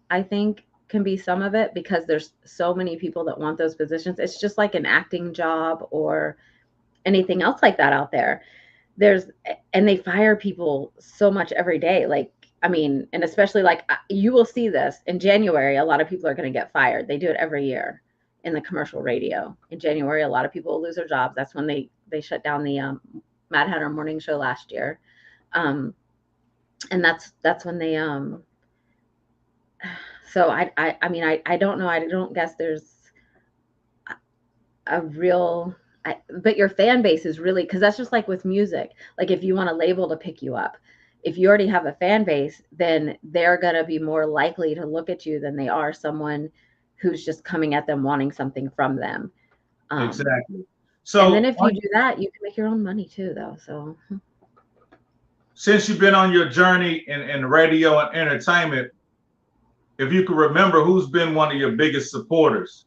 I think, can be some of it, because there's so many people that want those positions. It's just like an acting job or anything else like that out there. And they fire people so much every day. And especially you will see this in January, a lot of people are going to get fired. They do it every year in the commercial radio. In January, a lot of people will lose their jobs. That's when they shut down the Mad Hatter morning show last year. And that's when they, so I don't know. I don't guess there's a real, but your fan base is really, because that's just like with music. Like if you want a label to pick you up, if you already have a fan base, then they're going to be more likely to look at you than they are someone who's just coming at them wanting something from them. Exactly. So, and then if you do that, you can make your own money too, though. So, since you've been on your journey in radio and entertainment, if you could remember, who's been one of your biggest supporters,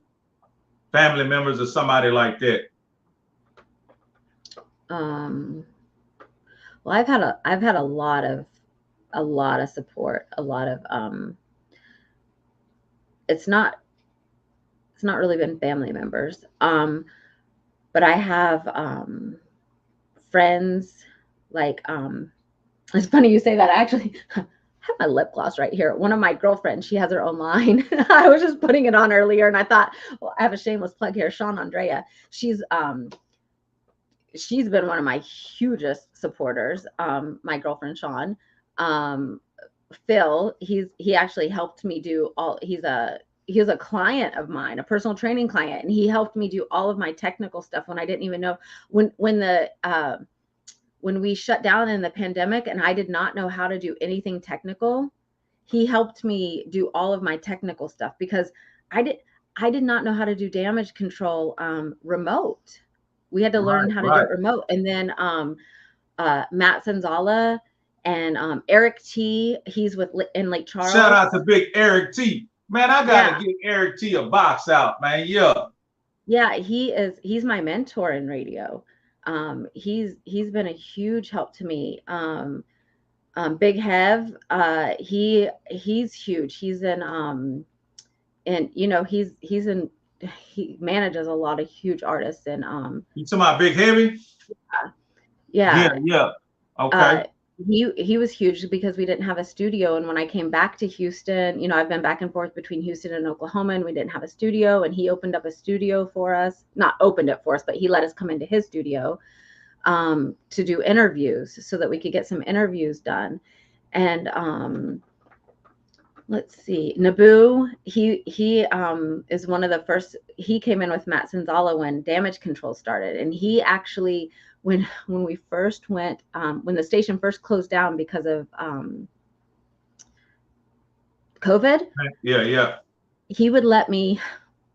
family members or somebody like that? Well, I've had a lot of support, a lot of it's not really been family members. But I have friends like it's funny you say that. I actually have my lip gloss right here. One of my girlfriends, she has her own line. I was just putting it on earlier and I thought, well, I have a shameless plug here. Sean Andrea. She's been one of my hugest supporters. My girlfriend Sean. Phil, he actually helped me do all. He was a client of mine, a personal training client, and he helped me do all of my technical stuff when I didn't even know when we shut down in the pandemic and I did not know how to do anything technical. He helped me do all of my technical stuff because I did not know how to do damage control remote. We had to learn how to do it remote. And then Matt Sanzala and Eric T. He's in Lake Charles. Shout out to big Eric T. Man, I gotta get Eric T a box out, man. Yeah, he's my mentor in radio. He's been a huge help to me. Big Hev, he's huge. He's in and you know he manages a lot of huge artists and you talking about Big Heavy? Yeah. Okay. He was huge because we didn't have a studio. And when I came back to Houston, you know, I've been back and forth between Houston and Oklahoma, and we didn't have a studio. And he opened up a studio for us, not opened it for us, but he let us come into his studio to do interviews so that we could get some interviews done. And let's see, Naboo, he is one of the first. He came in with Matt Sanzala when Damage Control started, and he actually, when we first went, when the station first closed down because of COVID. Yeah. He would let me.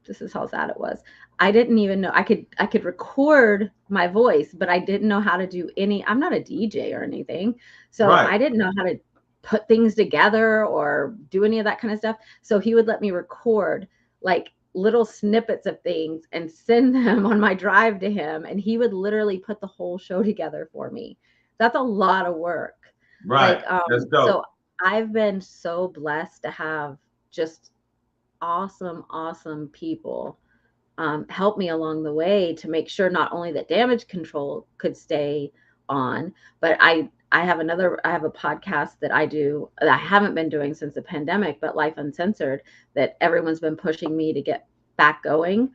This is how sad it was. I didn't even know I could record my voice, but I didn't know how to do any. I'm not a DJ or anything, so I didn't know how to put things together or do any of that kind of stuff. So he would let me record like little snippets of things and send them on my drive to him, and he would literally put the whole show together for me. That's a lot of work. Right. That's dope. So I've been so blessed to have just awesome people help me along the way to make sure not only that Damage Control could stay on, but I have a podcast that I do that I haven't been doing since the pandemic, but Life Uncensored, that everyone's been pushing me to get back going.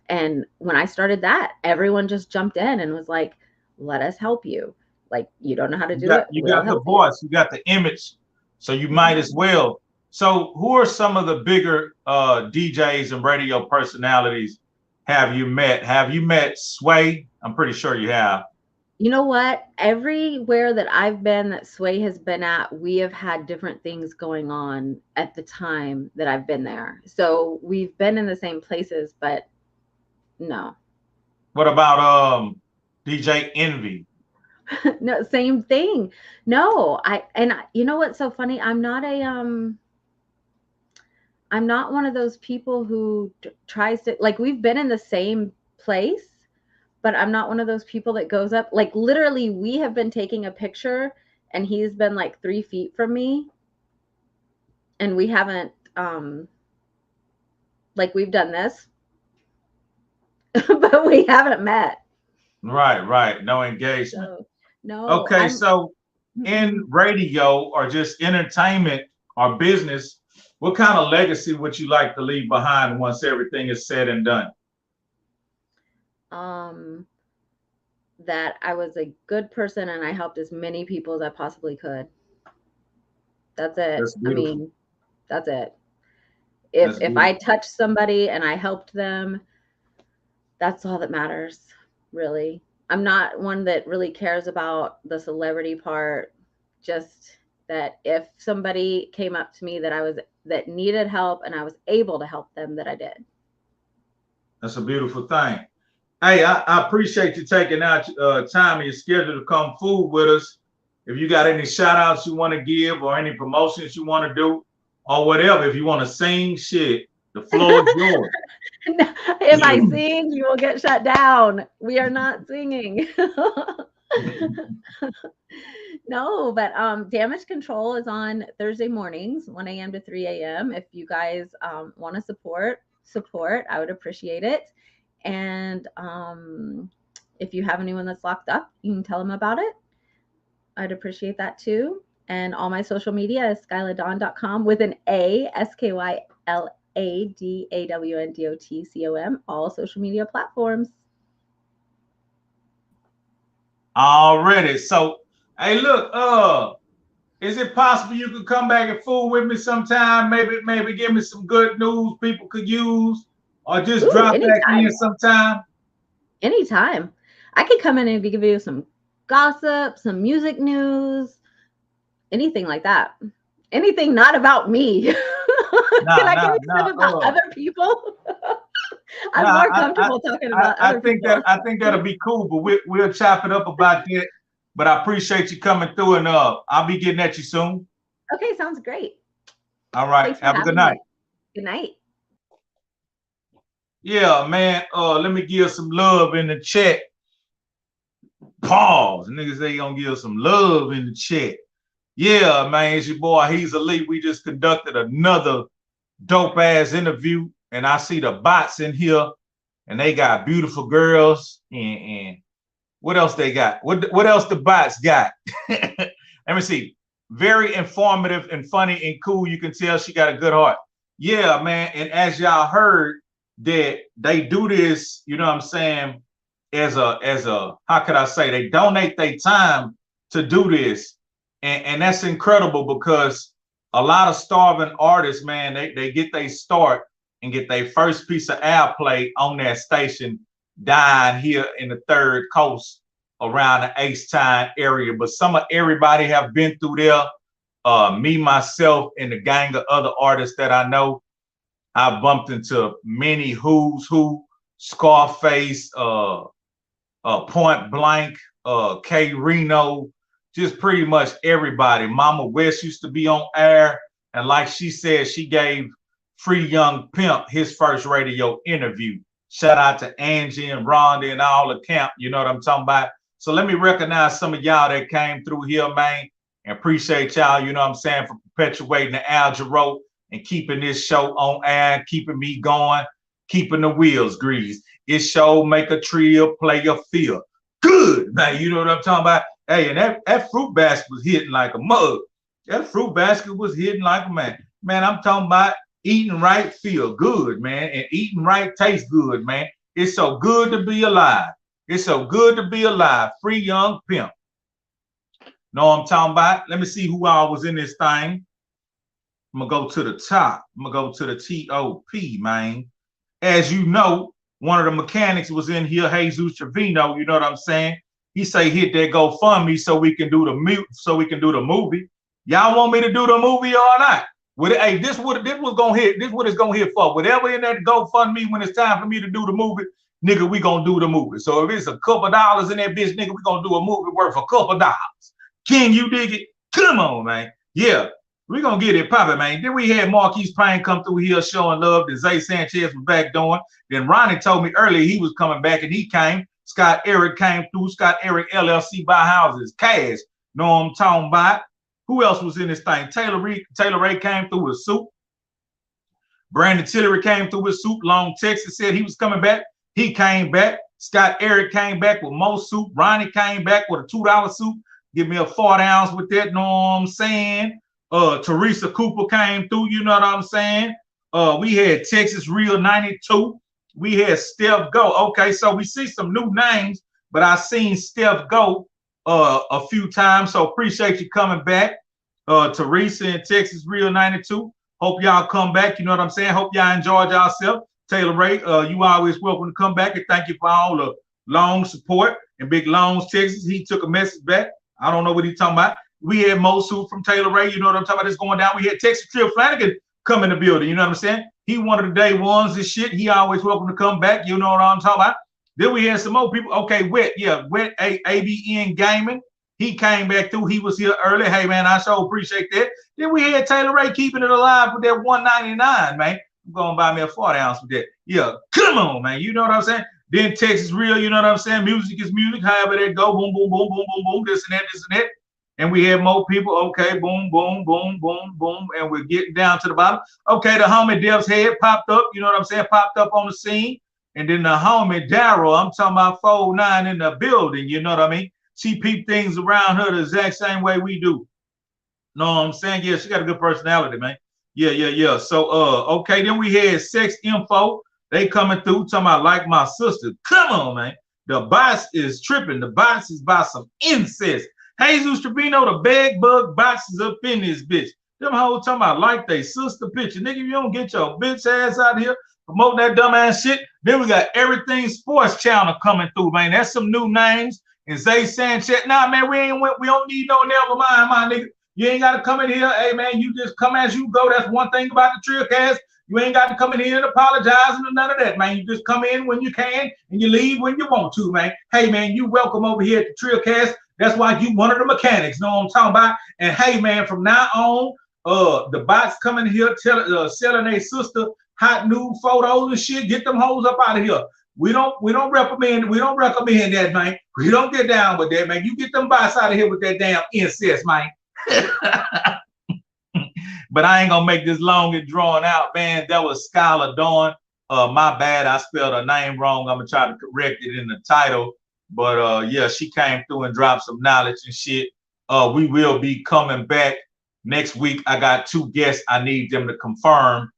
And when I started that, everyone just jumped in and was like, let us help you. Like, you don't know how to do it. You got the voice, you got the image, so you might as well. So who are some of the bigger DJs and radio personalities have you met? Have you met Sway? I'm pretty sure you have. You know what? Everywhere that I've been that Sway has been at, we have had different things going on at the time that I've been there. So we've been in the same places, but no. What about DJ Envy? No, same thing. No, you know what's so funny? I'm not one of those people who tries to, like, we've been in the same place, but I'm not one of those people that goes up. Like, literally, we have been taking a picture and he's been like 3 feet from me. And we haven't, like, we've done this, but we haven't met. Right. No engagement. So, no. Okay, so in radio or just entertainment or business, what kind of legacy would you like to leave behind once everything is said and done? That I was a good person and I helped as many people as I possibly could. That's it. I mean, that's it. If I touched somebody and I helped them, that's all that matters, really. I'm not one that really cares about the celebrity part. Just that if somebody came up to me that needed help and I was able to help them, that I did. That's a beautiful thing. Hey, I appreciate you taking out time in your schedule to come food with us. If you got any shout outs you want to give or any promotions you want to do or whatever, if you want to sing, shit, the floor is yours. If I sing, you will get shut down. We are not singing. No, but Damage Control is on Thursday mornings, 1 a.m. to 3 a.m. If you guys want to support, I would appreciate it. And if you have anyone that's locked up, you can tell them about it. I'd appreciate that too. And all my social media is skyladon.com with an A, SKYLADAWNDOTCOM, all social media platforms. Already. So, hey, look, is it possible you could come back and fool with me sometime? Maybe give me some good news people could use, or just drop anytime. back in sometime? Anytime. I can come in and give you some gossip, some music news, anything like that. Anything not about me. Can I give you some about other people? I'm more comfortable talking about other people. I think that'll be cool, but we'll chop it up about that. But I appreciate you coming through, and I'll be getting at you soon. Okay, sounds great. All right. Have a good night. Good night. Yeah, man. Let me give some love in the chat. Pause. Niggas say you gonna give some love in the chat. Yeah, man, it's your boy Hezeleo. We just conducted another dope ass interview, and I see the bots in here, and they got beautiful girls. And what else they got? What else the bots got? Let me see. Very informative and funny and cool. You can tell she got a good heart. Yeah, man. And as y'all heard, that they do this, you know what I'm saying, as a how could I say, they donate their time to do this. And that's incredible, because a lot of starving artists, man, they get their start and get their first piece of airplay on that station down here in the Third Coast around the H-Town area. But everybody have been through there. Me, myself, and the gang of other artists that I know. I bumped into many who's who, Scarface, Point Blank, K Reno, just pretty much everybody. Mama West used to be on air, and like she said, she gave Free Young Pimp his first radio interview. Shout out to Angie and Rhonda and all the camp, you know what I'm talking about? So let me recognize some of y'all that came through here, man, and appreciate y'all, you know what I'm saying, for perpetuating the algebra and keeping this show on air, keeping me going, keeping the wheels greased. It show make a Trill play a feel good, man. You know what I'm talking about? Hey, and that fruit basket was hitting like a mug. That fruit basket was hitting like a man. Man, I'm talking about eating right feel good, man, and eating right taste good, man. It's so good to be alive. It's so good to be alive. Free Young Pimp. Know what I'm talking about? Let me see who all was in this thing. I'm gonna go to the top. I'm gonna go to the TOP, man. As you know, one of the mechanics was in here, Jesus Trevino. You know what I'm saying? He say hit that GoFundMe so we can do the movie. Y'all want me to do the movie or not? Hey, this what it's gonna hit for. Whatever in that GoFundMe when it's time for me to do the movie, nigga, we gonna do the movie. So if it's a couple dollars in that bitch, nigga, we gonna do a movie worth a couple dollars. Can you dig it? Come on, man. Yeah. We're going to get it popping, man. Then we had Marquise Payne come through here showing love. Then Zay Sanchez was back doing. Then Ronnie told me earlier he was coming back, and he came. Scott Eric came through. Scott Eric LLC buy houses. Cash. Know what I'm talking about? Who else was in this thing? Taylor Ray came through with soup. Brandon Tillery came through with soup. Long Texas said he was coming back. He came back. Scott Eric came back with more soup. Ronnie came back with a $2 soup. Give me a 40-ounce with that. Know what I'm saying? Teresa Cooper came through, you know what I'm saying? We had Texas Real 92. We had Steph Go. Okay, so we see some new names, but I seen Steph Go a few times, so appreciate you coming back. Teresa and Texas Real 92. Hope y'all come back, you know what I'm saying? Hope y'all enjoyed yourself. Taylor Ray, you always welcome to come back, and thank you for all the long support. And Big Longs, Texas, he took a message back. I don't know what he's talking about. We had Mosul from Taylor Ray, you know what I'm talking about, this going down. We had Texas Trill Flanagan come in the building, you know what I'm saying? He one of the day ones, this shit. He always welcome to come back, you know what I'm talking about. Then we had some more people. Okay, Wet ABN Gaming. He came back through. He was here early. Hey, man, I sure appreciate that. Then we had Taylor Ray keeping it alive with that $1.99, man. I'm going to buy me a 40-ounce with that. Yeah, come on, man. You know what I'm saying? Then Texas Real, you know what I'm saying? Music is music, however that go. Boom, boom, boom, boom, boom, boom. This and that, this and that. And we had more people. Okay, boom, boom, boom, boom, boom. And we're getting down to the bottom. Okay, the homie Dev's head popped up, you know what I'm saying? Popped up on the scene. And then the homie Daryl, I'm talking about 4'9" in the building, you know what I mean? She peep things around her the exact same way we do. Know what I'm saying? Yeah, she got a good personality, man. Yeah. So okay, then we had sex info. They coming through talking about like my sister. Come on, man. The bots is tripping. The bots is by some incest. Jesus Trevino, the bag bug bots is up in this bitch. Them hoes talking about like they sister picture. Nigga, you don't get your bitch ass out here promoting that dumb ass shit. Then we got Everything Sports Channel coming through, man. That's some new names. And Zay Sanchez, nah, man, we don't need no never mind, my nigga. You ain't got to come in here. Hey, man, you just come as you go. That's one thing about the Trillcast. You ain't got to come in here and apologize and none of that, man. You just come in when you can and you leave when you want to, man. Hey, man, you welcome over here at the Trillcast. That's why you one of the mechanics, know what I'm talking about? And hey, man, from now on, the bots coming here selling their sister hot nude photos and shit. Get them hoes up out of here. We don't recommend that, man. We don't get down with that, man. You get them bots out of here with that damn incest, man. But I ain't gonna make this long and drawn out, man. That was Skyla Dawn. My bad, I spelled her name wrong. I'm gonna try to correct it in the title. But yeah, she came through and dropped some knowledge and shit. We will be coming back next week. I got 2 guests. I need them to confirm,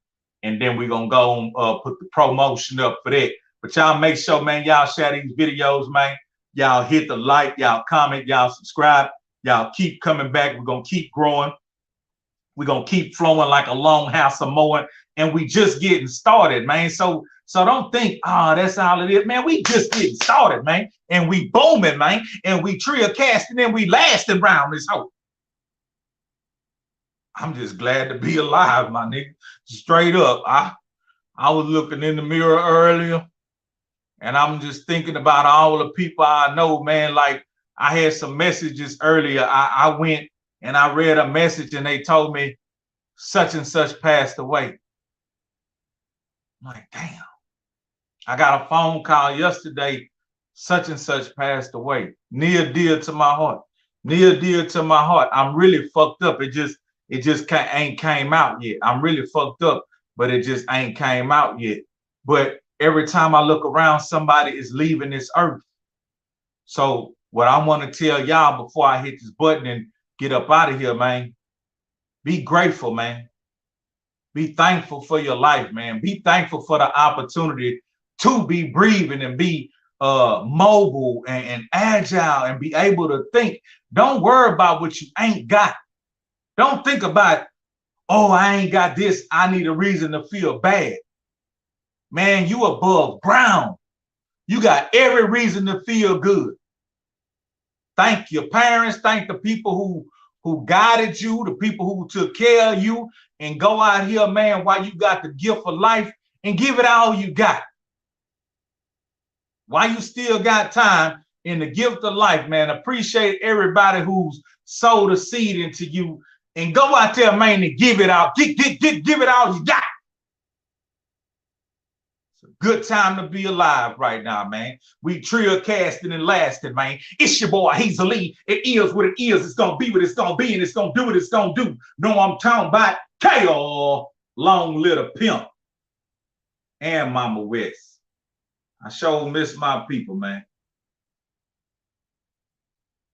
and then we're gonna go and put the promotion up for that. But y'all make sure, man, y'all share these videos, man. Y'all hit the like, y'all comment, y'all subscribe. Y'all keep coming back. We're going to keep growing. We're going to keep flowing like a long house of mowing. And we just getting started, man. So don't think, that's all it is. Man, we just getting started, man. And we booming, man. And we Trill casting and we lasting around this hoe. I'm just glad to be alive, my nigga. Straight up. I was looking in the mirror earlier. And I'm just thinking about all the people I know, man. Like, I had some messages earlier. I went and I read a message and they told me such and such passed away. I'm like, damn. I got a phone call yesterday. Such and such passed away. Near dear to my heart. Near dear to my heart. I'm really fucked up. It just ain't came out yet. I'm really fucked up, but it just ain't came out yet. But every time I look around, somebody is leaving this earth. So what I want to tell y'all before I hit this button and get up out of here, man, be grateful, man. Be thankful for your life, man. Be thankful for the opportunity to be breathing and be mobile and agile and be able to think. Don't worry about what you ain't got. Don't think about, oh, I ain't got this. I need a reason to feel bad. Man, you above ground. You got every reason to feel good. Thank your parents. Thank the people who guided you, the people who took care of you, and go out here, man, while you got the gift of life and give it all you got. While you still got time in the gift of life, man, appreciate everybody who's sowed a seed into you and go out there, man, and give it out. Give it all you got. Good time to be alive right now, man. We Trill casting and lasting, man. It's your boy Hezeleo. It is what it is. It's gonna be what it's gonna be, and it's gonna do what it's gonna do. No, I'm talking about KO, long little pimp, and Mama West. I sure miss my people, man.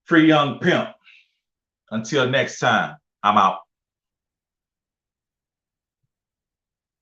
Free young pimp. Until next time, I'm out.